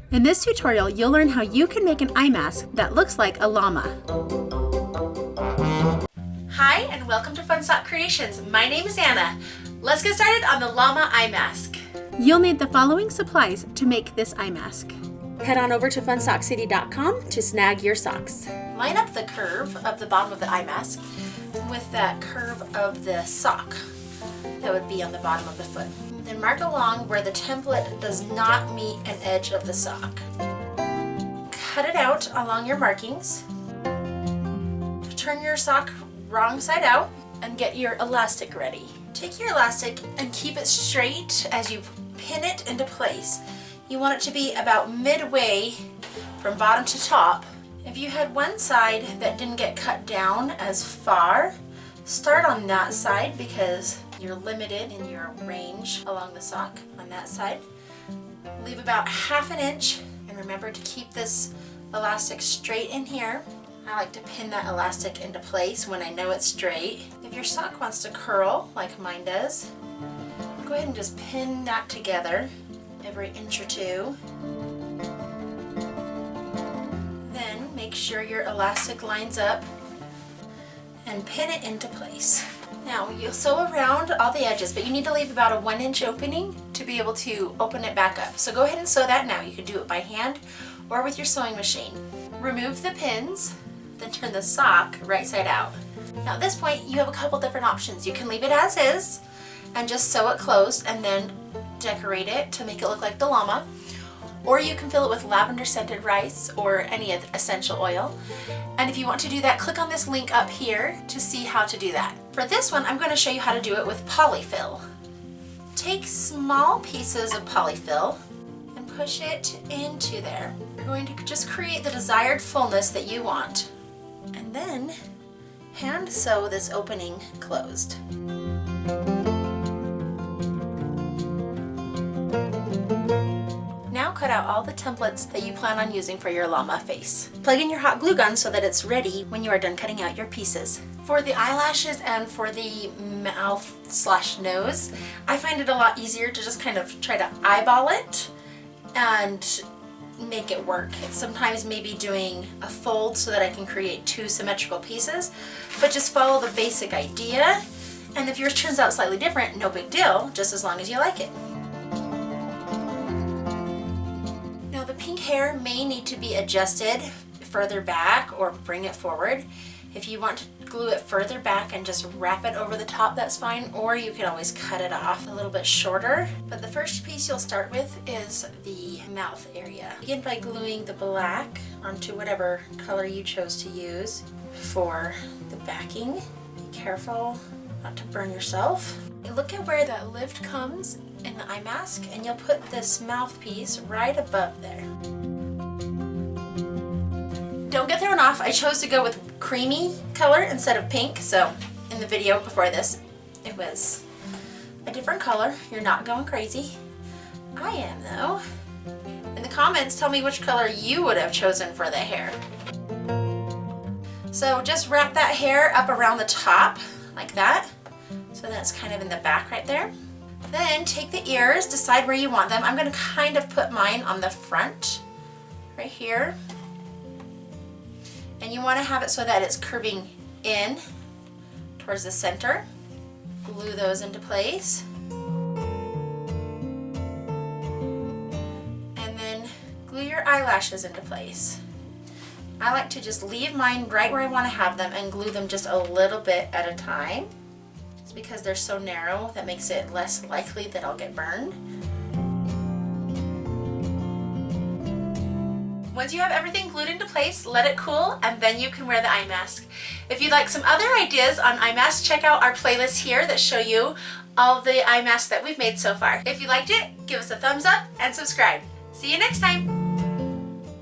In this tutorial, you'll learn how you can make an eye mask that looks like a llama. Hi, and welcome to Fun Sock Creations. My name is Anna. Let's get started on the llama eye mask. You'll need the following supplies to make this eye mask. Head on over to funsockcity.com to snag your socks. Line up the curve of the bottom of the eye mask with that curve of the sock that would be on the bottom of the foot. Then mark along where the template does not meet an edge of the sock. Cut it out along your markings. Turn your sock wrong side out and get your elastic ready. Take your elastic and keep it straight as you pin it into place. You want it to be about midway from bottom to top. If you had one side that didn't get cut down as far, start on that side because you're limited in your range along the sock on that side. Leave about ½ inch and remember to keep this elastic straight in here. I like to pin that elastic into place when I know it's straight. If your sock wants to curl like mine does, go ahead and just pin that together every inch or two. Then make sure your elastic lines up and pin it into place. Now you'll sew around all the edges, but you need to leave about a 1 inch opening to be able to open it back up. So go ahead and sew that now. You can do it by hand or with your sewing machine. Remove the pins, then turn the sock right side out. Now at this point you have a couple different options. You can leave it as is and just sew it closed and then decorate it to make it look like the llama. Or you can fill it with lavender scented rice or any essential oil. And if you want to do that, click on this link up here to see how to do that. For this one, I'm going to show you how to do it with Poly-fil. Take small pieces of Poly-fil and push it into there. You're going to just create the desired fullness that you want. And then hand sew this opening closed. Now cut out all the templates that you plan on using for your llama face. Plug in your hot glue gun so that it's ready when you are done cutting out your pieces. For the eyelashes and for the mouth/nose, I find it a lot easier to just kind of try to eyeball it and make it work. Sometimes maybe doing a fold so that I can create two symmetrical pieces, but just follow the basic idea. And if yours turns out slightly different, no big deal, just as long as you like it. The pink hair may need to be adjusted further back or bring it forward. If you want to glue it further back and just wrap it over the top, that's fine, or you can always cut it off a little bit shorter. But the first piece you'll start with is the mouth area. Begin by gluing the black onto whatever color you chose to use for the backing. Be careful not to burn yourself. Look at where that lift comes in the eye mask and you'll put this mouthpiece right above there. Don't get thrown off. I chose to go with creamy color instead of pink, so in the video before this it was a different color. You're not going crazy. I am though. In the comments tell me which color you would have chosen for the hair. So just wrap that hair up around the top like that. So that's kind of in the back right there. Then take the ears, decide where you want them. I'm going to kind of put mine on the front, right here. And you want to have it so that it's curving in towards the center. Glue those into place. And then glue your eyelashes into place. I like to just leave mine right where I want to have them and glue them just a little bit at a time. Because they're so narrow, that makes it less likely that I'll get burned. Once you have everything glued into place, let it cool and then you can wear the eye mask. If you'd like some other ideas on eye masks, check out our playlist here that show you all the eye masks that we've made so far. If you liked it, give us a thumbs up and subscribe. See you next time!